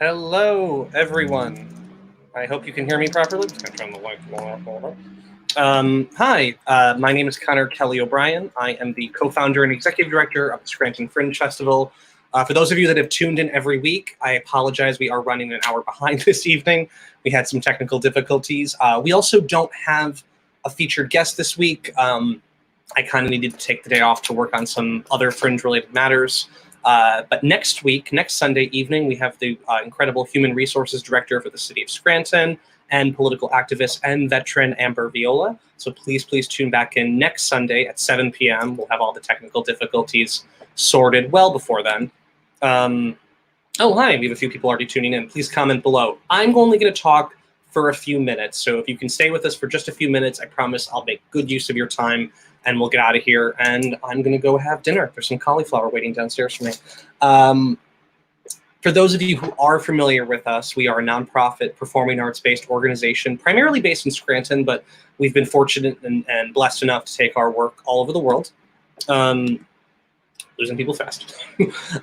Hello, everyone. I hope you can hear me properly. Just gonna turn the light on. Hi, my name is Connor Kelly O'Brien. I am the co-founder and executive director of the Scranton Fringe Festival. For those of you that have tuned in every week, I apologize. We are running an hour behind this evening. We had some technical difficulties. We also don't have a featured guest this week. I kind of needed to take the day off to work on some other Fringe-related matters. But next week, next Sunday evening, we have the incredible Human Resources Director for the City of Scranton and political activist and veteran Amber Viola. So please tune back in next Sunday at 7 p.m. We'll have all the technical difficulties sorted well before then. Oh, hi, we have a few people already tuning in. Please comment below. I'm only going to talk for a few minutes. So if you can stay with us for just a few minutes, I promise I'll make good use of your time and we'll get out of here. And I'm going to go have dinner. There's some cauliflower waiting downstairs for me. For those of you who are familiar with us, we are a nonprofit performing arts-based organization, primarily based in Scranton, but we've been fortunate and blessed enough to take our work all over the world. Losing people fast.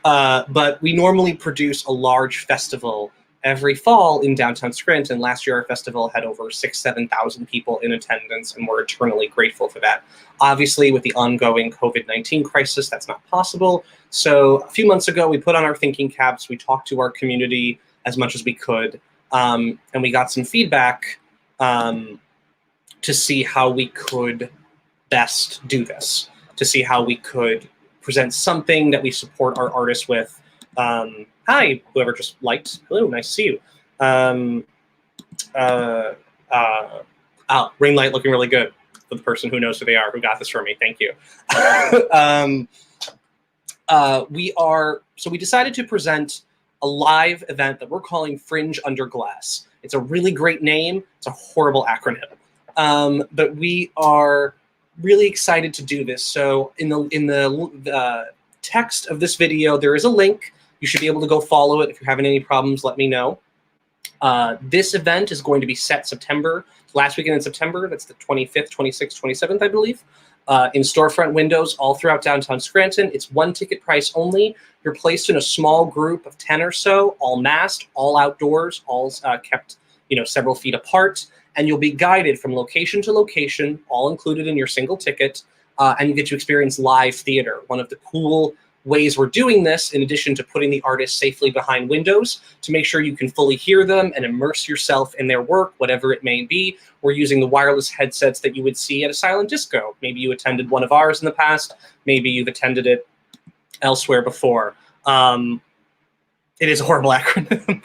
But we normally produce a large festival every fall in downtown Scranton. Last year, our festival had over 7,000 people in attendance, and we're eternally grateful for that. Obviously, with the ongoing COVID-19 crisis, that's not possible. So a few months ago, we put on our thinking caps. We talked to our community as much as we could, and we got some feedback to see how we could best do this, to see how we could present something that we support our artists with. Hi, whoever just liked. Hello, nice to see you. Ring light looking really good for the person who knows who they are, who got this for me. Thank you. So we decided to present a live event that we're calling Fringe Under Glass. It's a really great name. It's a horrible acronym. But we are really excited to do this. So in the text of this video, there is a link. You should be able to go follow it. If you're having any problems, let me know. This event is going to be set September, last weekend in September. That's the 25th, 26th, 27th, I believe, in storefront windows all throughout downtown Scranton. It's one ticket price only. You're placed in a small group of 10 or so, all masked, all outdoors, all kept, several feet apart. And you'll be guided from location to location, all included in your single ticket. And you get to experience live theater. One of the cool ways we're doing this, in addition to putting the artists safely behind windows to make sure you can fully hear them and immerse yourself in their work, whatever it may be, we're using the wireless headsets that you would see at a silent disco. Maybe you attended one of ours in the past. Maybe you've attended it elsewhere before. It is a horrible acronym.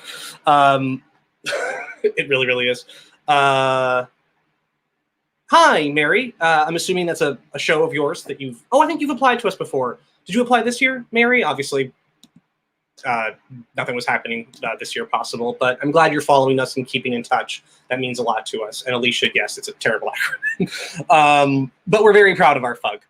It really, really is. Hi, Mary. I'm assuming that's a show of yours that you've... Oh, I think you've applied to us before. Did you apply this year, Mary? Obviously, nothing was happening this year possible, but I'm glad you're following us and keeping in touch. That means a lot to us. And Alicia, yes, it's a terrible acronym. But we're very proud of our FUG.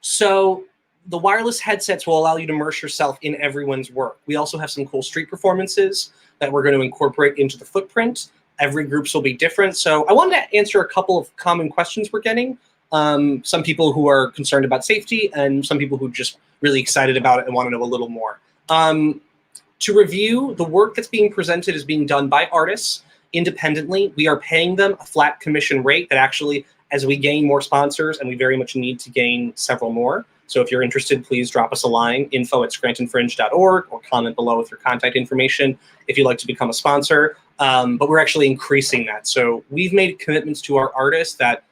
So the wireless headsets will allow you to immerse yourself in everyone's work. We also have some cool street performances that we're going to incorporate into the footprint. Every groups will be different. So I wanted to answer a couple of common questions we're getting. Some people who are concerned about safety and some people who are just really excited about it and want to know a little more. To review, the work that's being presented is being done by artists independently. We are paying them a flat commission rate that actually, as we gain more sponsors, and we very much need to gain several more. So if you're interested, please drop us a line, info@scrantonfringe.org, or comment below with your contact information if you'd like to become a sponsor. But we're actually increasing that. So we've made commitments to our artists that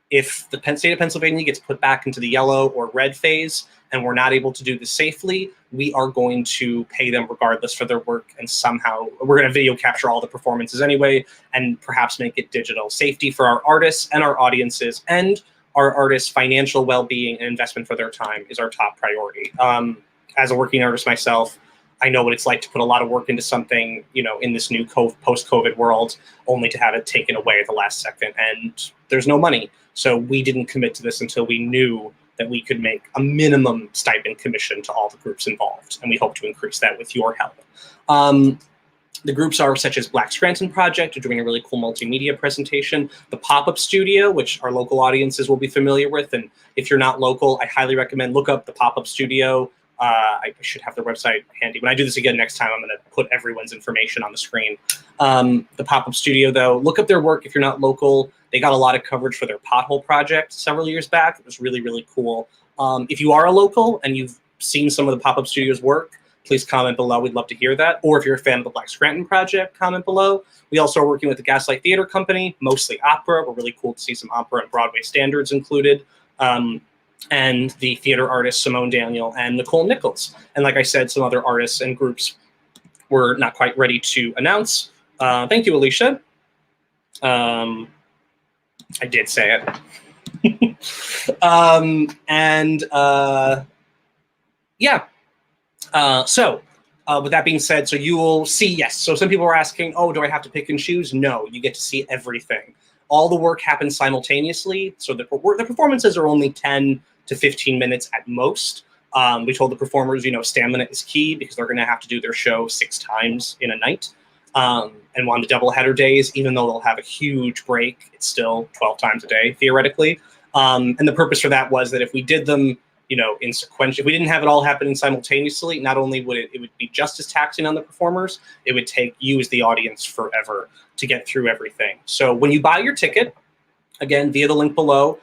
if the state of Pennsylvania gets put back into the yellow or red phase and we're not able to do this safely, we are going to pay them regardless for their work, and somehow we're going to video capture all the performances anyway and perhaps make it digital. Safety for our artists and our audiences and our artists' financial well-being and investment for their time is our top priority. As a working artist myself, I know what it's like to put a lot of work into something, in this new post-COVID world, only to have it taken away at the last second, and there's no money. So we didn't commit to this until we knew that we could make a minimum stipend commission to all the groups involved, and we hope to increase that with your help. The groups are such as Black Scranton Project, who are doing a really cool multimedia presentation, the Pop-Up Studio, which our local audiences will be familiar with, and if you're not local, I highly recommend look up the Pop-Up Studio. I should have their website handy. When I do this again next time, I'm going to put everyone's information on the screen. The pop-up studio, though, look up their work if you're not local. They got a lot of coverage for their pothole project several years back. It was really, really cool. If you are a local and you've seen some of the pop-up studio's work, please comment below. We'd love to hear that. Or if you're a fan of the Black Scranton project, comment below. We also are working with the Gaslight Theater Company, mostly opera. We're really cool to see some opera and Broadway standards included. And the theater artists Simone Daniel and Nicole Nichols. And like I said, some other artists and groups we're not quite ready to announce. Thank you, Alicia. I did say it. Yeah. So with that being said, so you will see, yes. So some people are asking, oh, do I have to pick and choose? No, you get to see everything. All the work happens simultaneously. So the performances are only 10 to 15 minutes at most. We told the performers, stamina is key because they're going to have to do their show 6 times in a night. And on the doubleheader days, even though they'll have a huge break, it's still 12 times a day, theoretically. And the purpose for that was that if we did them, in sequential, if we didn't have it all happening simultaneously, not only would it would be just as taxing on the performers, it would take you as the audience forever to get through everything. So when you buy your ticket, again, via the link below,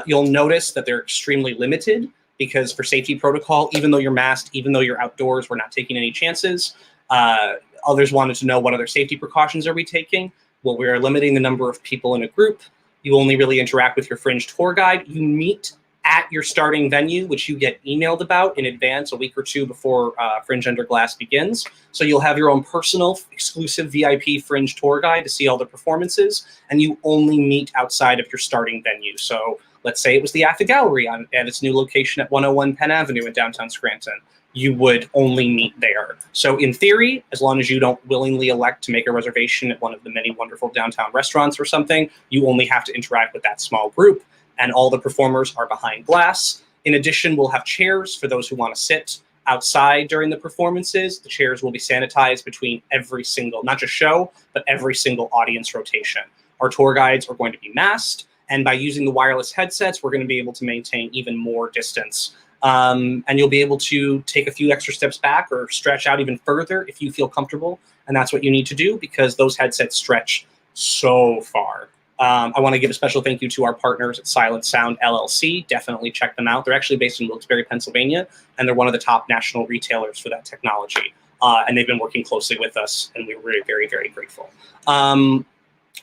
you'll notice that they're extremely limited because for safety protocol, even though you're masked, even though you're outdoors, we're not taking any chances. Others wanted to know what other safety precautions are we taking. Well, we're limiting the number of people in a group. You only really interact with your Fringe tour guide. You meet at your starting venue, which you get emailed about in advance a week or two before Fringe Under Glass begins. So you'll have your own personal exclusive VIP Fringe tour guide to see all the performances, and you only meet outside of your starting venue. So let's say it was the AFA Gallery at its new location at 101 Penn Avenue in downtown Scranton. You would only meet there. So in theory, as long as you don't willingly elect to make a reservation at one of the many wonderful downtown restaurants or something, you only have to interact with that small group. And all the performers are behind glass. In addition, we'll have chairs for those who want to sit outside during the performances. The chairs will be sanitized between every single, not just show, but every single audience rotation. Our tour guides are going to be masked, and by using the wireless headsets, we're going to be able to maintain even more distance. And you'll be able to take a few extra steps back or stretch out even further if you feel comfortable. And that's what you need to do because those headsets stretch so far. I want to give a special thank you to our partners at Silent Sound LLC. Definitely check them out. They're actually based in Wilkes-Barre, Pennsylvania, and they're one of the top national retailers for that technology. And they've been working closely with us, and we're very, very, very grateful.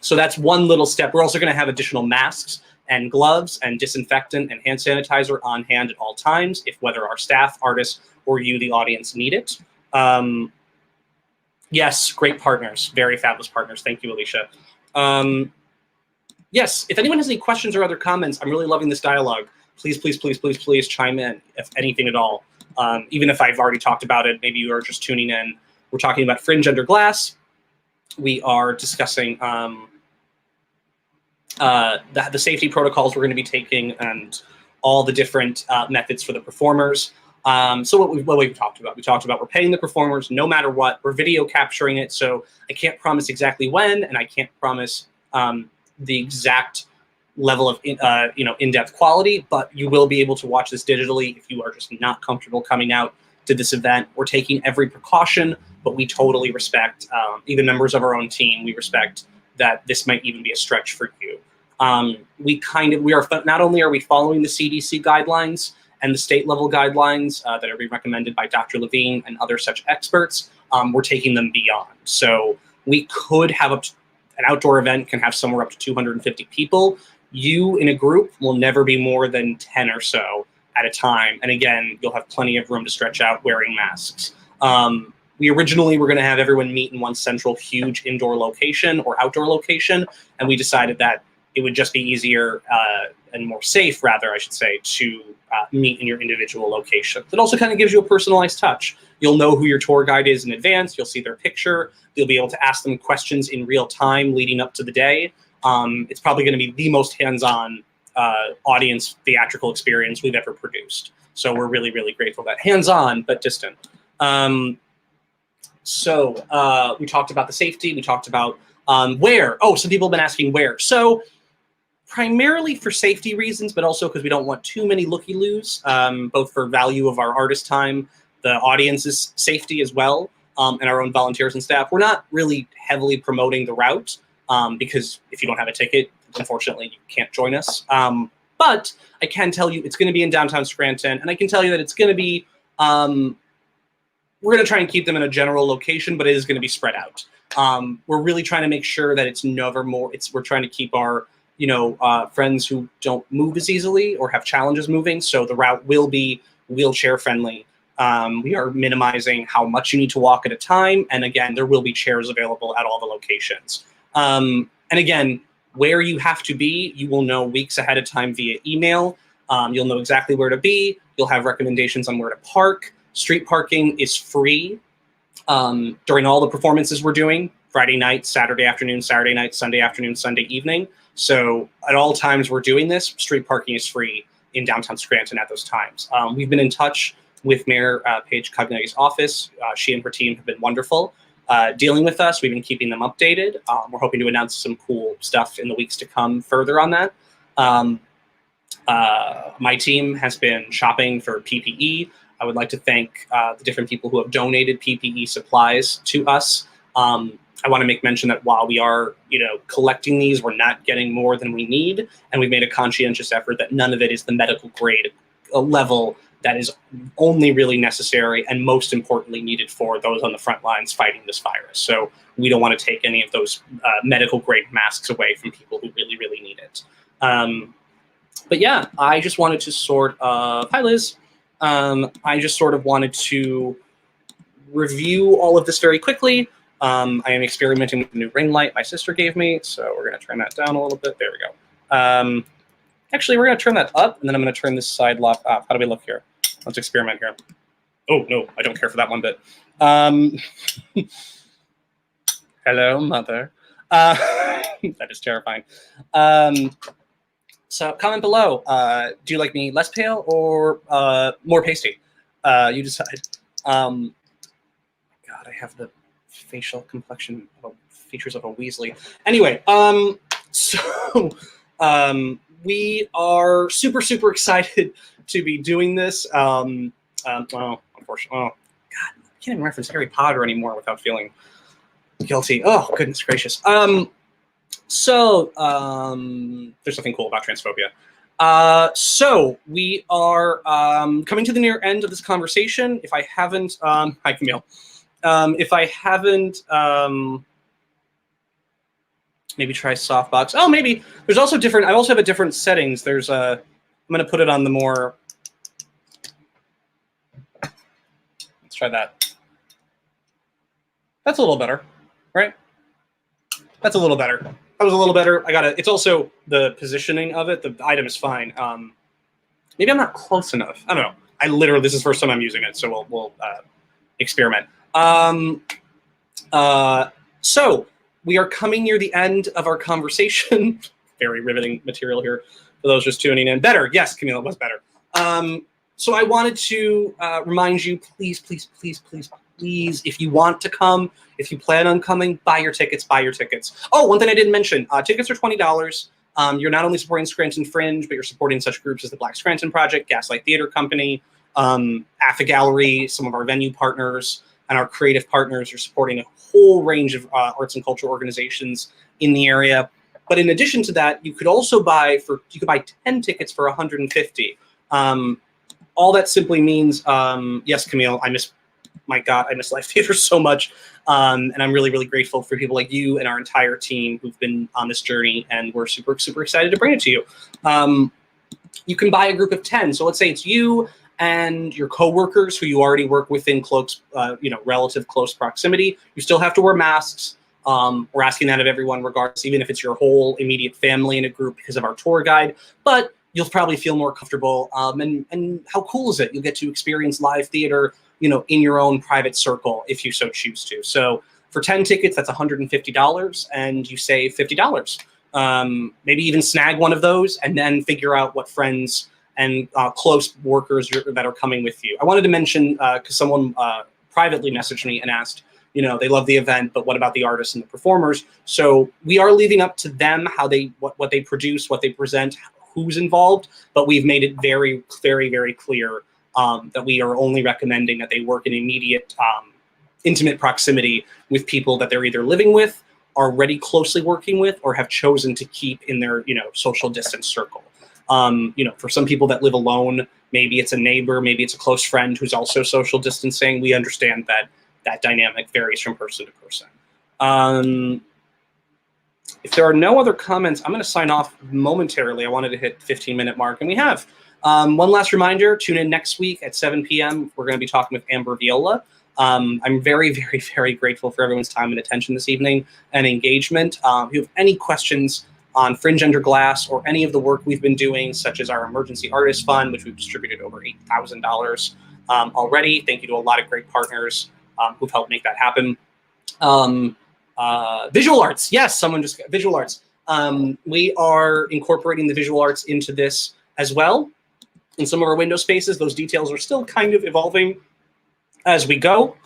So that's one little step. We're also going to have additional masks and gloves and disinfectant and hand sanitizer on hand at all times, if whether our staff, artists, or you, the audience, need it. Yes, great partners, very fabulous partners. Thank you, Alicia. Yes, if anyone has any questions or other comments, I'm really loving this dialogue. Please, please, please, please, please chime in, if anything at all. Even if I've already talked about it, maybe you are just tuning in. We're talking about Fringe Under Glass. We are discussing the safety protocols we're going to be taking and all the different methods for the performers. So what we've talked about, we're paying the performers no matter what. We're video capturing it, so I can't promise exactly when, and I can't promise the exact level of in-depth quality, but you will be able to watch this digitally if you are just not comfortable coming out to this event. We're taking every precaution, but we totally respect, even members of our own team, we respect that this might even be a stretch for you. Not only are we following the CDC guidelines and the state level guidelines that are being recommended by Dr. Levine and other such experts, we're taking them beyond. So we could have an outdoor event can have somewhere up to 250 people. You in a group will never be more than 10 or so at a time. And again, you'll have plenty of room to stretch out wearing masks. We originally were going to have everyone meet in one central huge indoor location or outdoor location. And we decided that it would just be easier and more safe, rather, I should say, to meet in your individual locations. It also kind of gives you a personalized touch. You'll know who your tour guide is in advance. You'll see their picture. You'll be able to ask them questions in real time leading up to the day. It's probably going to be the most hands-on audience theatrical experience we've ever produced. So we're really, really grateful for that. Hands-on, but distant. So we talked about the safety. We talked about where. Oh, some people have been asking where. So primarily for safety reasons, but also because we don't want too many looky-loos, both for value of our artist time, the audience's safety as well, and our own volunteers and staff. We're not really heavily promoting the route because if you don't have a ticket, unfortunately, you can't join us. But I can tell you it's going to be in downtown Scranton, and I can tell you that it's going to be, we're going to try and keep them in a general location, but it is going to be spread out. We're really trying to make sure that it's never more, we're trying to keep our, friends who don't move as easily or have challenges moving. So the route will be wheelchair friendly. We are minimizing how much you need to walk at a time. And again, there will be chairs available at all the locations. And again, where you have to be, you will know weeks ahead of time via email. You'll know exactly where to be. You'll have recommendations on where to park. Street parking is free during all the performances we're doing, Friday night, Saturday afternoon, Saturday night, Sunday afternoon, Sunday evening. So at all times we're doing this, street parking is free in downtown Scranton at those times. We've been in touch with Mayor Paige Cognetti's office. She and her team have been wonderful dealing with us. We've been keeping them updated. We're hoping to announce some cool stuff in the weeks to come further on that. My team has been shopping for PPE. I would like to thank the different people who have donated PPE supplies to us. I want to make mention that while we are, collecting these, we're not getting more than we need, and we've made a conscientious effort that none of it is the medical grade level that is only really necessary and most importantly needed for those on the front lines fighting this virus. So we don't want to take any of those medical grade masks away from people who really, really need it. But yeah, I just wanted to hi Liz. I just sort of wanted to review all of this very quickly. I am experimenting with a new ring light my sister gave me, so we're going to turn that down a little bit. There we go. Actually, we're going to turn that up, and then I'm going to turn this side lock off. How do we look here? Let's experiment here. Oh, no, I don't care for that one bit. Hello, mother. That is terrifying. So comment below. Do you like me less pale or more pasty? You decide. God, I have the facial complexion features of a Weasley. Anyway, we are super, super excited to be doing this. Well, unfortunately, God, I can't even reference Harry Potter anymore without feeling guilty. Oh, goodness gracious. There's something cool about transphobia. So we are coming to the near end of this conversation. If I haven't, hi Camille. If I haven't, maybe try softbox. Oh, maybe there's also different. I also have a different settings. There's I'm going to put it on the more. Let's try that. That's a little better, right? That's a little better. That was a little better. I got it. It's also the positioning of it. The item is fine. Maybe I'm not close enough. I don't know. I literally, this is the first time I'm using it, so we'll experiment. So we are coming near the end of our conversation. Very riveting material here for those just tuning in. Better, yes, Camille, it was better. So I wanted to remind you, please, please, please, please, please, if you want to come, if you plan on coming, buy your tickets, buy your tickets. Oh, one thing I didn't mention, tickets are $20. You're not only supporting Scranton Fringe, but you're supporting such groups as the Black Scranton Project, Gaslight Theater Company, AFA Gallery, some of our venue partners, and our creative partners are supporting a whole range of arts and culture organizations in the area. But in addition to that, you could also buy 10 tickets for $150. All that simply means, yes, Camille, my God, I miss live theater so much. And I'm really, really grateful for people like you and our entire team who've been on this journey, and we're super, super excited to bring it to you. You can buy a group of 10. So let's say it's you and your coworkers who you already work with in close, relative close proximity. You still have to wear masks. We're asking that of everyone regardless, even if it's your whole immediate family in a group because of our tour guide. But you'll probably feel more comfortable. And how cool is it? You'll get to experience live theater, in your own private circle if you so choose to. So for 10 tickets, that's $150, and you save $50. Maybe even snag one of those and then figure out what friends and close workers that are coming with you. I wanted to mention, because someone privately messaged me and asked, you know, they love the event, but what about the artists and the performers? So we are leaving up to them how they what they produce, what they present, who's involved, but we've made it very, very, very clear that we are only recommending that they work in immediate, intimate proximity with people that they're either living with, are already closely working with, or have chosen to keep in their, you know, social distance circle. You know, for some people that live alone, maybe it's a neighbor, maybe it's a close friend who's also social distancing. We understand that that dynamic varies from person to person. If there are no other comments, I'm going to sign off momentarily. I wanted to hit the 15-minute mark, and we have. One last reminder, tune in next week at 7 p.m. We're going to be talking with Amber Viola. I'm very, very, very grateful for everyone's time and attention this evening and engagement. If you have any questions on Fringe Under Glass or any of the work we've been doing, such as our Emergency Artist Fund, which we've distributed over $8,000 already. Thank you to a lot of great partners who've helped make that happen. Visual arts, yes, someone just, visual arts. We are incorporating the visual arts into this as well. In some of our window spaces, those details are still kind of evolving as we go,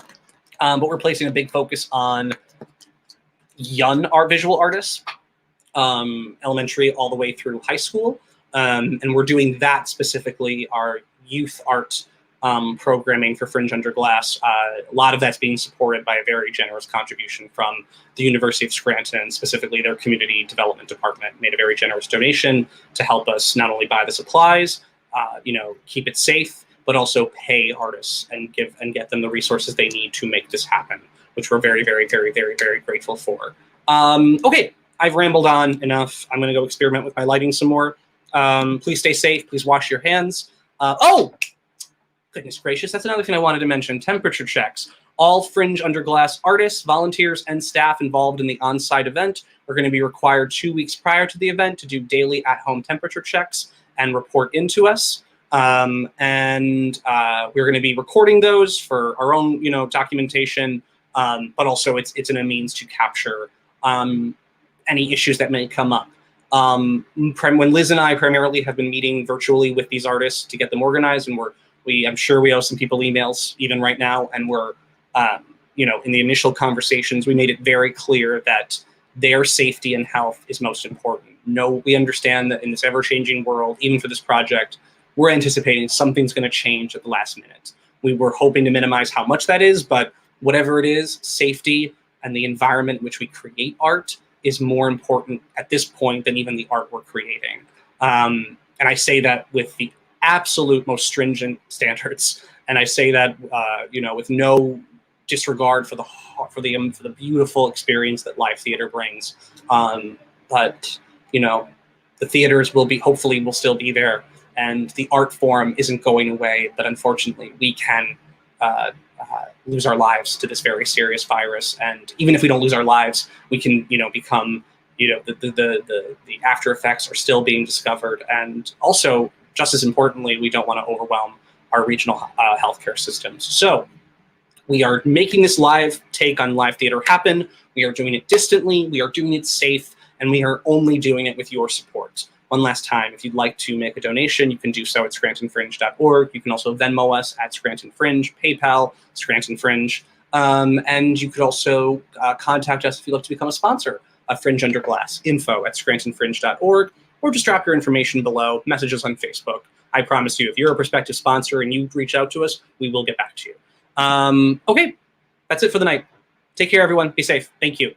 but we're placing a big focus on young visual artists, elementary all the way through high school, and we're doing that specifically, our youth art programming for Fringe Under Glass. A lot of that's being supported by a very generous contribution from the University of Scranton, specifically their community development department made a very generous donation to help us not only buy the supplies, you know, keep it safe, but also pay artists and get them the resources they need to make this happen, which we're very, very, very, very, very grateful for. Okay, I've rambled on enough. I'm going to go experiment with my lighting some more. Please stay safe. Please wash your hands. Oh, goodness gracious, that's another thing I wanted to mention. Temperature checks. All Fringe Under Glass artists, volunteers, and staff involved in the on-site event are going to be required 2 weeks prior to the event to do daily at-home temperature checks and report into us. We're going to be recording those for our own, you know, documentation, but also it's in a means to capture any issues that may come up. When Liz and I primarily have been meeting virtually with these artists to get them organized, and I'm sure we owe some people emails even right now, and we're, you know, in the initial conversations, we made it very clear that their safety and health is most important. No, we understand that in this ever-changing world, even for this project, we're anticipating something's going to change at the last minute. We were hoping to minimize how much that is, but whatever it is, safety and the environment in which we create art is more important at this point than even the art we're creating. And I say that with the absolute most stringent standards, and I say that you know, with no disregard for the beautiful experience that live theater brings. But you know, the theaters will still be there, and the art form isn't going away. But unfortunately, we can lose our lives to this very serious virus. And even if we don't lose our lives, we can, you know, become, you know, the after effects are still being discovered. And also, just as importantly, we don't want to overwhelm our regional healthcare systems. So we are making this live take on live theater happen. We are doing it distantly. We are doing it safe. And we are only doing it with your support. One last time, if you'd like to make a donation, you can do so at scrantonfringe.org. You can also Venmo us at Scranton Fringe, PayPal, Scranton Fringe. And you could also contact us if you'd like to become a sponsor of Fringe Under Glass, info@scrantonfringe.org, or just drop your information below, message us on Facebook. I promise you, if you're a prospective sponsor and you reach out to us, we will get back to you. Okay, that's it for the night. Take care, everyone. Be safe. Thank you.